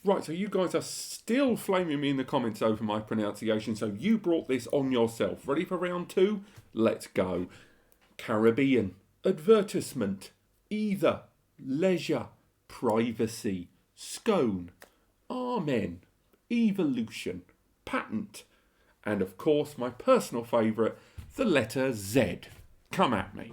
Right, so you guys are still flaming me in the comments over my pronunciation, so you brought this on yourself. Ready for round 2? Let's go. Caribbean, advertisement, either, leisure, privacy, scone, amen, evolution, patent, and of course my personal favourite, the letter Z. Come at me.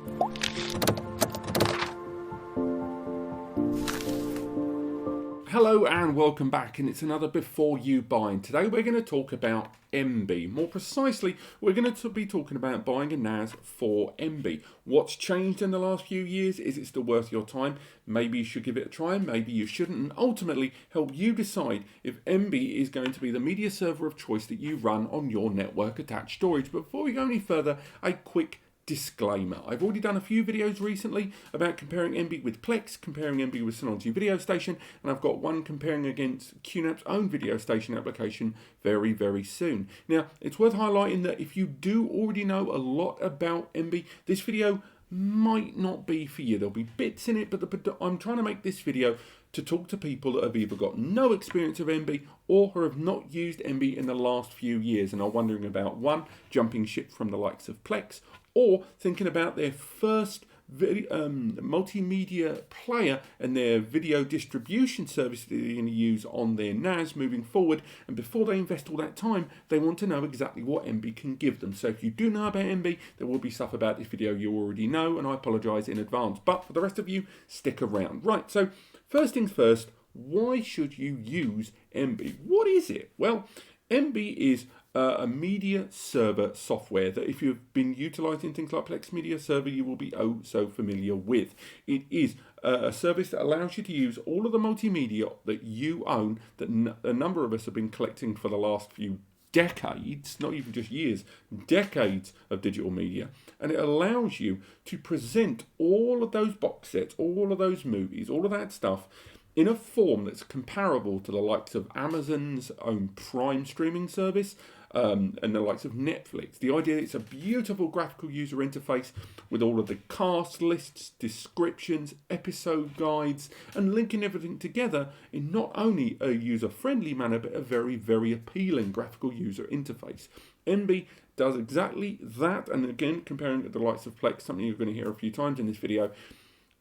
Hello and welcome back, and it's another Before You Buy. And today we're going to talk about Emby. More precisely, we're going to be talking about buying a NAS for Emby. What's changed in the last few years? Is it still worth your time? Maybe you should give it a try, maybe you shouldn't, and ultimately help you decide if Emby is going to be the media server of choice that you run on your network attached storage. But before we go any further, a quick disclaimer. I've already done a few videos recently about comparing Emby with Plex, comparing Emby with Synology Video Station, and I've got one comparing against QNAP's own video station application very soon. Now, it's worth highlighting that if you do already know a lot about Emby, this video might not be for you. There'll be bits in it, but I'm trying to make this video to talk to people that have either got no experience of Emby or who have not used Emby in the last few years and are wondering about, one, jumping ship from the likes of Plex, or thinking about their first multimedia player and their video distribution service that they're going to use on their NAS moving forward. And before they invest all that time, they want to know exactly what Emby can give them. So if you do know about Emby, there will be stuff about this video you already know, and I apologise in advance. But for the rest of you, stick around. Right, so first things first, why should you use Emby? What is it? Well, Emby is a media server software that if you've been utilising things like Plex Media Server, you will be oh so familiar with. It is a service that allows you to use all of the multimedia that you own, that a number of us have been collecting for the last few decades, not even just years, decades of digital media, and it allows you to present all of those box sets, all of those movies, all of that stuff in a form that's comparable to the likes of Amazon's own Prime streaming service, and the likes of Netflix. The idea it's a beautiful graphical user interface with all of the cast lists, descriptions, episode guides, and linking everything together in not only a user-friendly manner, but a very appealing graphical user interface. Emby does exactly that, and again, comparing it to the likes of Plex, something you're going to hear a few times in this video,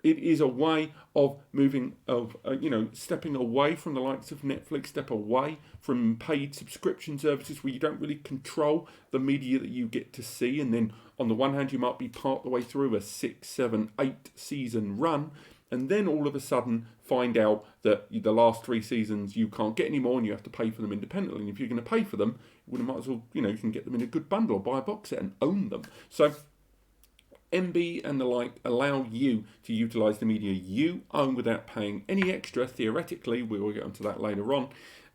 it is a way of stepping away from the likes of Netflix, step away from paid subscription services where you don't really control the media that you get to see. And then on the one hand, you might be part the way through a 6, 7, 8 season run, and then all of a sudden find out that the last 3 seasons you can't get anymore and you have to pay for them independently. And if you're going to pay for them, you might as well, you can get them in a good bundle or buy a box set and own them. So Emby and the like allow you to utilise the media you own without paying any extra, theoretically, we will get onto that later on,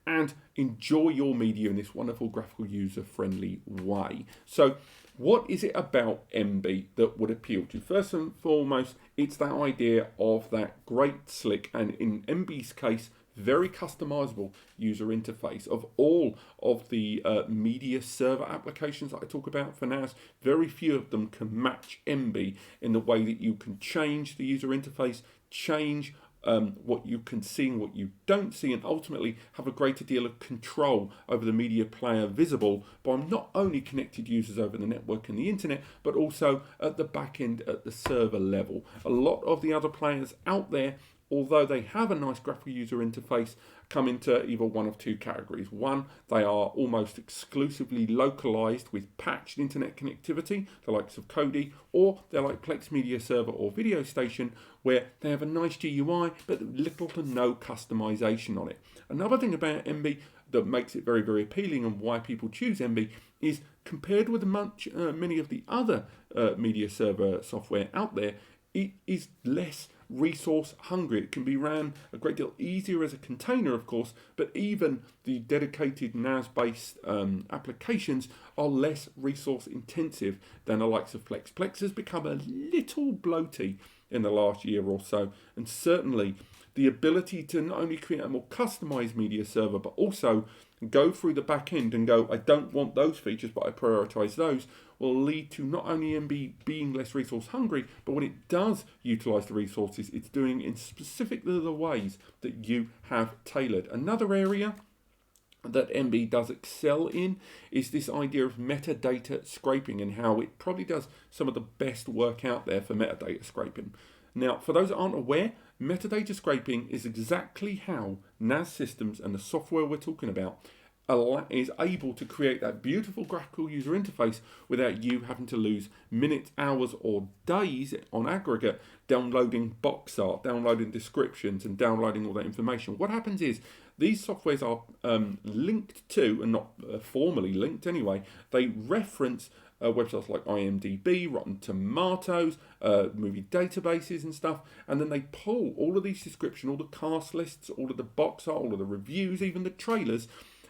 and enjoy your media in this wonderful graphical user-friendly way. So what is it about Emby that would appeal to you? First and foremost, it's that idea of that great slick, and in Emby's case, very customizable user interface. Of all of the media server applications that I talk about for NAS, very few of them can match Emby in the way that you can change the user interface, change what you can see and what you don't see, and ultimately have a greater deal of control over the media player visible by not only connected users over the network and the internet, but also at the back end at the server level. A lot of the other players out there, although they have a nice graphical user interface, come into either one of two categories. One, they are almost exclusively localized with patched internet connectivity, the likes of Kodi, or they're like Plex Media Server or Video Station, where they have a nice GUI, but little to no customization on it. Another thing about Emby that makes it very appealing and why people choose Emby is, compared with many of the other media server software out there, it is less resource hungry. It can be ran a great deal easier as a container, of course, but even the dedicated NAS-based applications are less resource intensive than the likes of Plex. Plex has become a little bloaty in the last year or so, and certainly the ability to not only create a more customized media server, but also go through the back end and go, I don't want those features, but I prioritize those, will lead to not only Emby being less resource hungry, but when it does utilize the resources, it's doing in specifically the ways that you have tailored. Another area that Emby does excel in is this idea of metadata scraping, and how it probably does some of the best work out there for metadata scraping. Now, for those that aren't aware, metadata scraping is exactly how NAS systems and the software we're talking about is able to create that beautiful graphical user interface without you having to lose minutes, hours, or days on aggregate downloading box art, downloading descriptions, and downloading all that information. What happens is these softwares are linked to, and not formally linked anyway, they reference websites like IMDb, Rotten Tomatoes, movie databases and stuff, and then they pull all of these descriptions, all the cast lists, all of the box art, all of the reviews, even the trailers,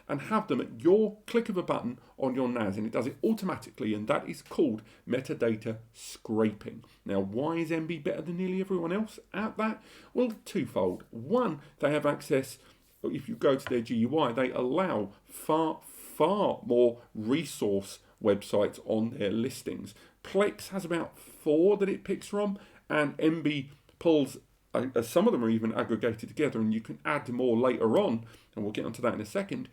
and have them at your click of a button on your NAS, and it does it automatically, and that is called metadata scraping. Now, why is Emby better than nearly everyone else at that? Well, twofold. One, they have access, if you go to their GUI, they allow far more resource websites on their listings. Plex has about 4 that it picks from, and Emby pulls, some of them are even aggregated together, and you can add more later on, and we'll get onto that in a second.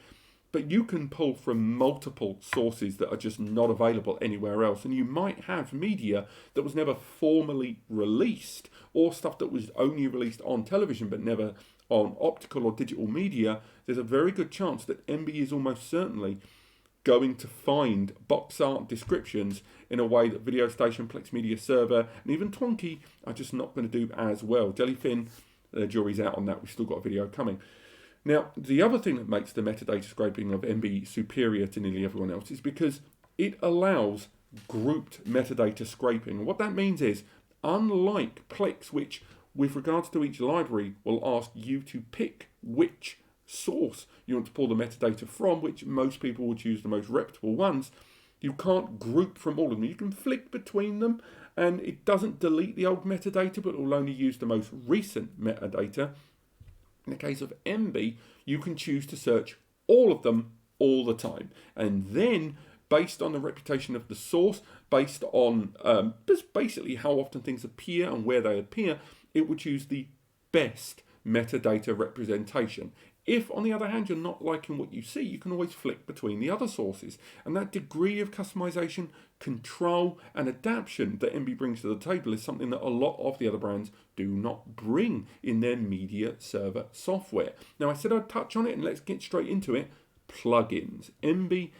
But you can pull from multiple sources that are just not available anywhere else. And you might have media that was never formally released, or stuff that was only released on television but never on optical or digital media. There's a very good chance that Emby is almost certainly going to find box art descriptions in a way that Video Station, Plex Media Server, and even Twonky are just not going to do as well. Jellyfin, the jury's out on that. We've still got a video coming. Now, the other thing that makes the metadata scraping of Emby superior to nearly everyone else is because it allows grouped metadata scraping. And what that means is, unlike Plex, which with regards to each library will ask you to pick which source you want to pull the metadata from, which most people would choose the most reputable ones, you can't group from all of them. You can flick between them, and it doesn't delete the old metadata, but it will only use the most recent metadata. In the case of Emby, you can choose to search all of them all the time. And then, based on the reputation of the source, based on just basically how often things appear and where they appear, it will choose the best metadata representation. If, on the other hand, you're not liking what you see, you can always flick between the other sources. And that degree of customization, control, and adaptation that Emby brings to the table is something that a lot of the other brands do not bring in their media server software. Now, I said I'd touch on it, and let's get straight into it. Plugins. Emby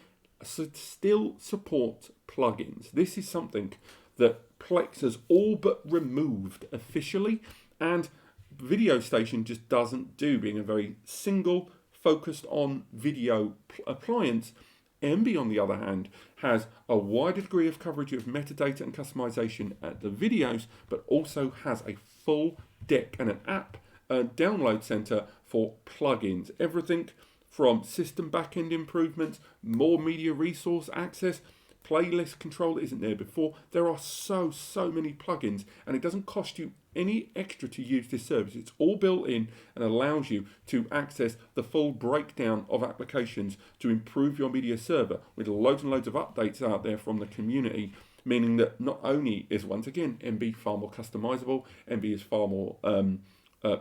still supports plugins. This is something that Plex has all but removed officially, and Video Station just doesn't do, being a very single, focused on video appliance. Emby, on the other hand, has a wider degree of coverage of metadata and customization at the videos, but also has a full deck and an app download center for plugins. Everything from system backend improvements, more media resource access, playlist control that isn't there before. There are so many plugins, and it doesn't cost you any extra to use this service. It's all built in and allows you to access the full breakdown of applications to improve your media server, with loads and loads of updates out there from the community, meaning that not only is, once again, Emby far more customizable, Emby is far more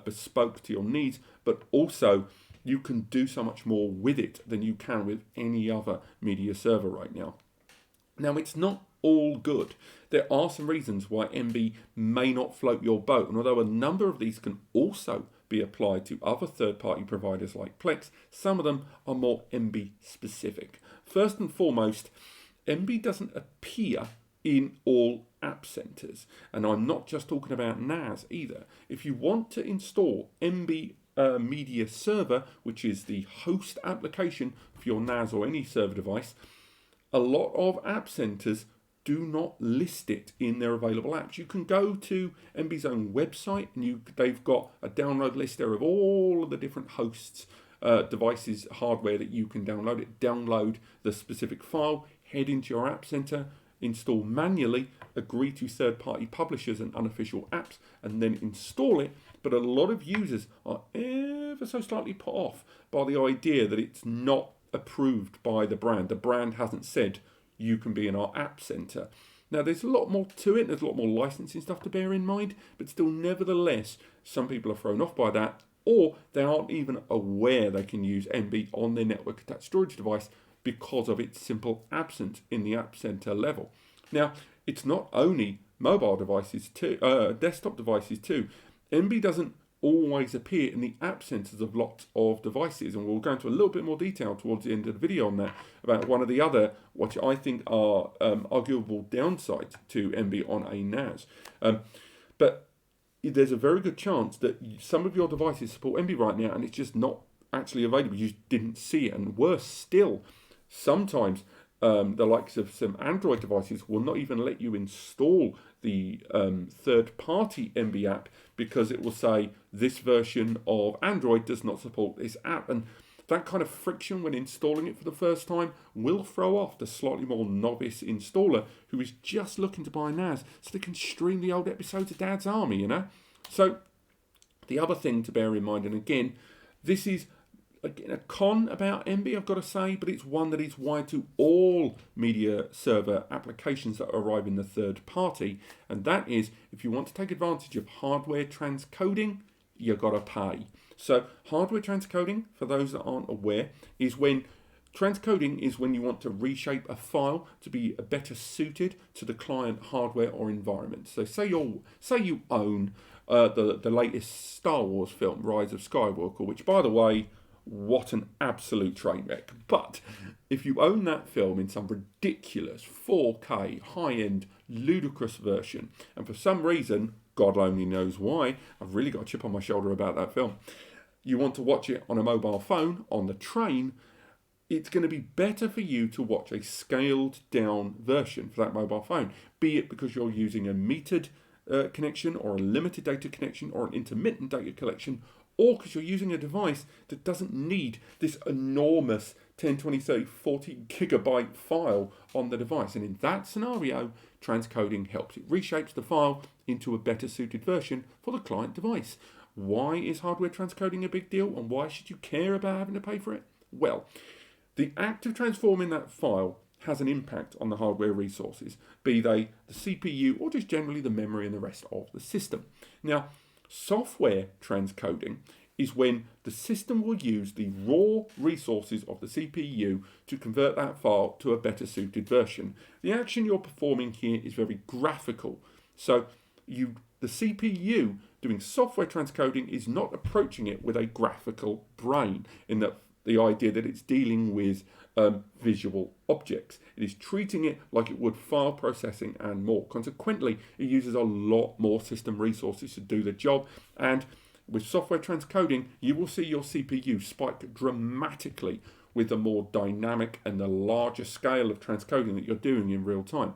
bespoke to your needs, but also you can do so much more with it than you can with any other media server right now. Now, it's not all good. There are some reasons why Emby may not float your boat, and although a number of these can also be applied to other third-party providers like Plex, some of them are more Emby specific. First and foremost, Emby doesn't appear in all app centers, and I'm not just talking about NAS either. If you want to install Emby Media Server, which is the host application for your NAS or any server device, a lot of app centers do not list it in their available apps. You can go to Emby's own website, and they've got a download list there of all of the different hosts, devices, hardware that you can download it. Download the specific file, head into your app center, install manually, agree to third-party publishers and unofficial apps, and then install it. but a lot of users are ever so slightly put off by the idea that it's not approved by the brand. The brand hasn't said you can be in our app center. Now, there's a lot more to it. There's a lot more licensing stuff to bear in mind, but still, nevertheless, some people are thrown off by that, or they aren't even aware they can use Emby on their network attached storage device because of its simple absence in the App Center level. Now, it's not only mobile devices too, desktop devices too. Emby doesn't always appear in the app centers of lots of devices, and we'll go into a little bit more detail towards the end of the video on that, about one of the other, what I think are arguable downsides to Emby on a NAS. But there's a very good chance that some of your devices support Emby right now, and it's just not actually available. You just didn't see it. And worse still, sometimes the likes of some Android devices will not even let you install the third-party Emby app, because it will say this version of Android does not support this app. And that kind of friction when installing it for the first time will throw off the slightly more novice installer who is just looking to buy NAS so they can stream the old episodes of Dad's Army, you know? So the other thing to bear in mind, and again, this is again a con about Emby, I've got to say, but it's one that is wide to all media server applications that arrive in the third party, and that is, if you want to take advantage of hardware transcoding, you've got to pay. So hardware transcoding, for those that aren't aware, is when transcoding is when you want to reshape a file to be better suited to the client hardware or environment. So say you own the latest Star Wars film, Rise of Skywalker, which, by the way, what an absolute train wreck. But if you own that film in some ridiculous 4K, high-end, ludicrous version, and for some reason, God only knows why, I've really got a chip on my shoulder about that film, you want to watch it on a mobile phone, on the train, it's going to be better for you to watch a scaled down version for that mobile phone, be it because you're using a metered connection or a limited data connection or an intermittent data connection, or because you're using a device that doesn't need this enormous 10, 20, 30, 40 gigabyte file on the device. And in that scenario, transcoding helps. It reshapes the file into a better suited version for the client device. Why is hardware transcoding a big deal, and why should you care about having to pay for it? Well, the act of transforming that file has an impact on the hardware resources, be they the CPU or just generally the memory and the rest of the system. Now, software transcoding is when the system will use the raw resources of the CPU to convert that file to a better suited version. The action you're performing here is very graphical. So the CPU doing software transcoding is not approaching it with a graphical brain, in that the idea that it's dealing with visual objects. It is treating it like it would file processing and more. Consequently, it uses a lot more system resources to do the job, and with software transcoding, you will see your CPU spike dramatically with the more dynamic and the larger scale of transcoding that you're doing in real time.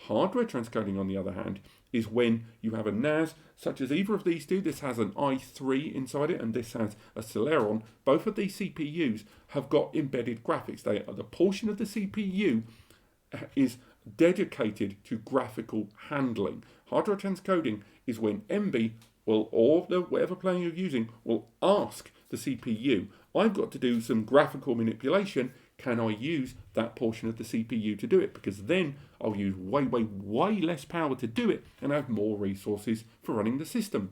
Hardware transcoding, on the other hand, is when you have a NAS, such as either of these two. This has an i3 inside it, and this has a Celeron. Both of these CPUs have got embedded graphics. The portion of the CPU is dedicated to graphical handling. Hardware transcoding is when Emby or whatever player you're using will ask the CPU, I've got to do some graphical manipulation. Can I use that portion of the CPU to do it? Because then I'll use way, way, way less power to do it and have more resources for running the system.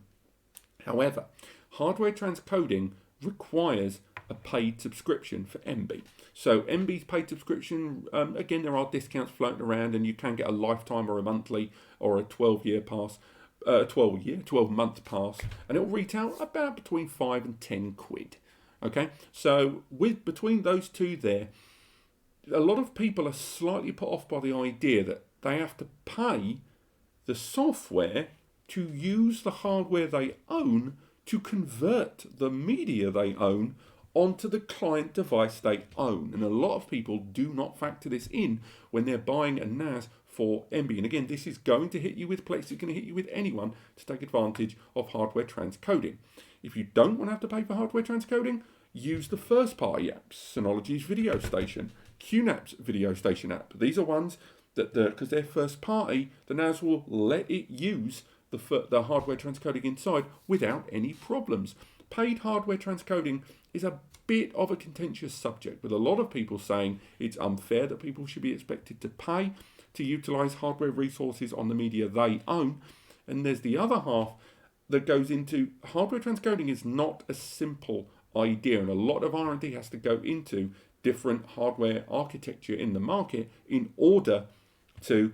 However, hardware transcoding requires a paid subscription for Emby. So Emby's paid subscription, again, there are discounts floating around, and you can get a lifetime or a monthly or a 12-year pass, 12-month pass, and it'll retail about between 5 and 10 quid. Okay, so between those two there, a lot of people are slightly put off by the idea that they have to pay the software to use the hardware they own to convert the media they own onto the client device they own. And a lot of people do not factor this in when they're buying a NAS for Emby. And again, this is going to hit you with Plex, it's going to hit you with anyone to take advantage of hardware transcoding. If you don't want to have to pay for hardware transcoding, use the first-party apps, Synology's Video Station, QNAP's Video Station app. These are ones that, because they're first-party, the NAS will let it use the hardware transcoding inside without any problems. Paid hardware transcoding is a bit of a contentious subject, with a lot of people saying it's unfair that people should be expected to pay to utilize hardware resources on the media they own. And there's the other half that goes into hardware transcoding is not a simple idea, and a lot of R&D has to go into different hardware architecture in the market in order to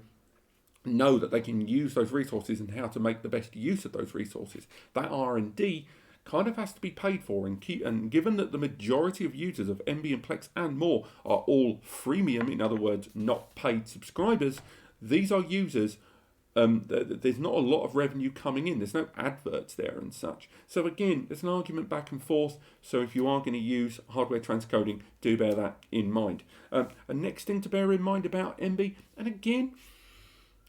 know that they can use those resources and how to make the best use of those resources. That R&D kind of has to be paid for, and given that the majority of users of Emby and Plex and more are all freemium, in other words, not paid subscribers, these are users. There's not a lot of revenue coming in. There's no adverts there and such. So again, there's an argument back and forth. So if you are going to use hardware transcoding, do bear that in mind. A next thing to bear in mind about Emby, and again,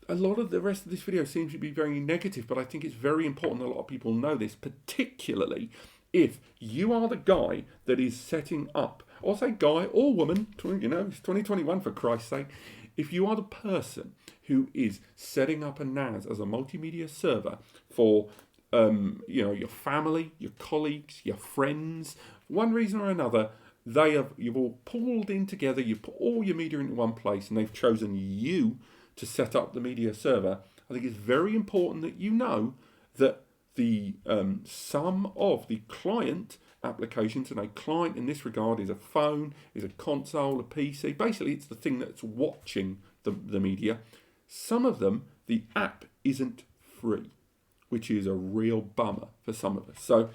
a lot of the rest of this video seems to be very negative, but I think it's very important a lot of people know this, particularly if you are the guy that is setting up, or say guy or woman, it's 2021 for Christ's sake, if you are the person who is setting up a NAS as a multimedia server for your family, your colleagues, your friends, for one reason or another, you've all pulled in together, you put all your media into one place, and they've chosen you to set up the media server. I think it's very important that you know that the sum of the client applications, and a client in this regard is a phone, is a console, a PC. Basically, it's the thing that's watching the media. Some of them, the app isn't free, which is a real bummer for some of us. So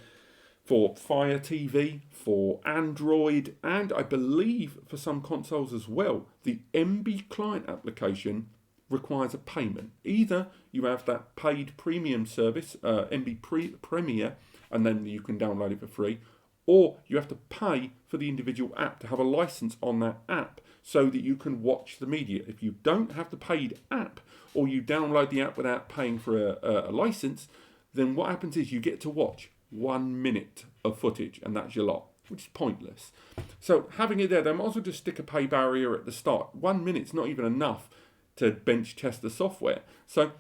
for Fire TV, for Android, and I believe for some consoles as well, the Emby client application requires a payment. Either you have that paid premium service, Emby Premier, and then you can download it for free, or you have to pay for the individual app to have a license on that app so that you can watch the media. If you don't have the paid app, or you download the app without paying for a license, then what happens is you get to watch 1 minute of footage, and that's your lot, which is pointless. So having it there, they might as well just stick a pay barrier at the start. 1 minute's not even enough to bench test the software. So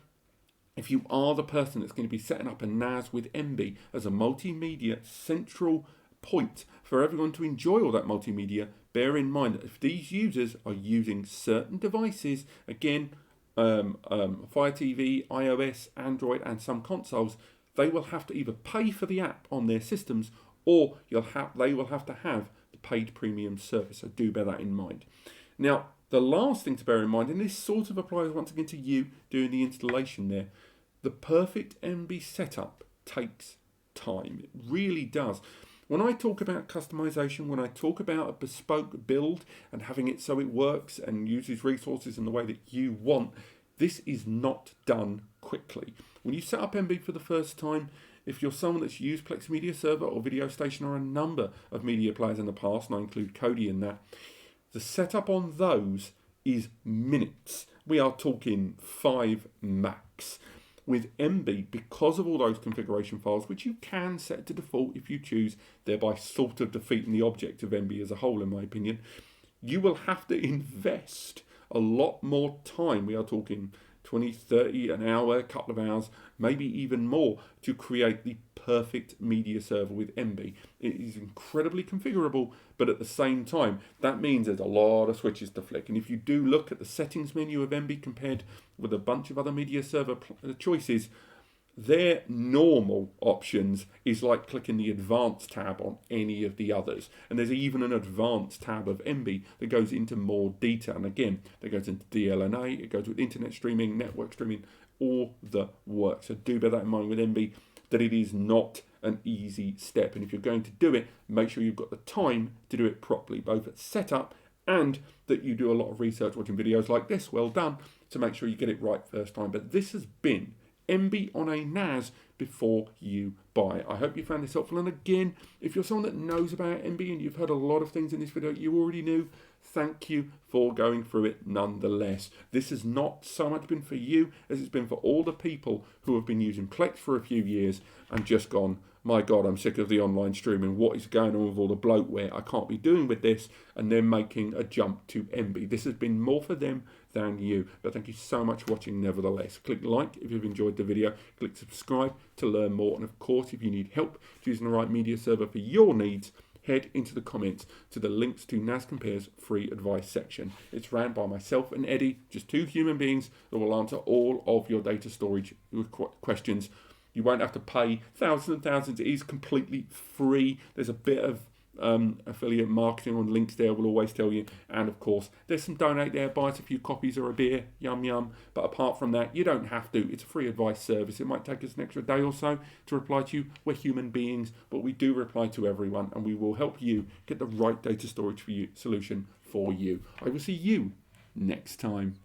if you are the person that's going to be setting up a NAS with Emby as a multimedia central point for everyone to enjoy all that multimedia, bear in mind that if these users are using certain devices, again, Fire TV, iOS, Android, and some consoles, they will have to either pay for the app on their systems, or they will have to have the paid premium service. So do bear that in mind. Now, the last thing to bear in mind, and this sort of applies once again to you doing the installation there, the perfect Emby setup takes time. It really does. When I talk about customization, when I talk about a bespoke build and having it so it works and uses resources in the way that you want, this is not done quickly. When you set up Emby for the first time, if you're someone that's used Plex Media Server or Video Station or a number of media players in the past, and I include Kodi in that, the setup on those is minutes. We are talking 5 max. With Emby, because of all those configuration files, which you can set to default if you choose, thereby sort of defeating the object of Emby as a whole, in my opinion, you will have to invest a lot more time. We are talking 20, 30, an hour, a couple of hours, maybe even more, to create the perfect media server with Emby. It is incredibly configurable, but at the same time, that means there's a lot of switches to flick. And if you do look at the settings menu of Emby compared with a bunch of other media server choices, their normal options is like clicking the advanced tab on any of the others. And there's even an advanced tab of Emby that goes into more detail. And again, that goes into DLNA, it goes with internet streaming, network streaming, all the work. So do bear that in mind with Emby, that it is not an easy step. And if you're going to do it, make sure you've got the time to do it properly, both at setup and that you do a lot of research watching videos like this, well done, to make sure you get it right first time. But this has been Emby on a NAS before you buy. I hope you found this helpful. And again, if you're someone that knows about Emby and you've heard a lot of things in this video you already knew, thank you for going through it nonetheless. This has not so much been for you as it's been for all the people who have been using Plex for a few years and just gone, my God, I'm sick of the online streaming. What is going on with all the bloatware? I can't be doing with this. And they're making a jump to Emby. This has been more for them than you. But thank you so much for watching nevertheless. Click like if you've enjoyed the video. Click subscribe to learn more. And of course, if you need help choosing the right media server for your needs, head into the comments to the links to NAS Compare's free advice section. It's ran by myself and Eddie, just two human beings that will answer all of your data storage questions. You won't have to pay thousands and thousands. It is completely free. There's a bit of affiliate marketing on links there, will always tell you. And of course, there's some donate there, buy us a few copies or a beer, yum yum. But apart from that, you don't have to. It's a free advice service. It might take us an extra day or so to reply to you. We're human beings, but we do reply to everyone, and we will help you get the right data storage for you solution for you. I will see you next time.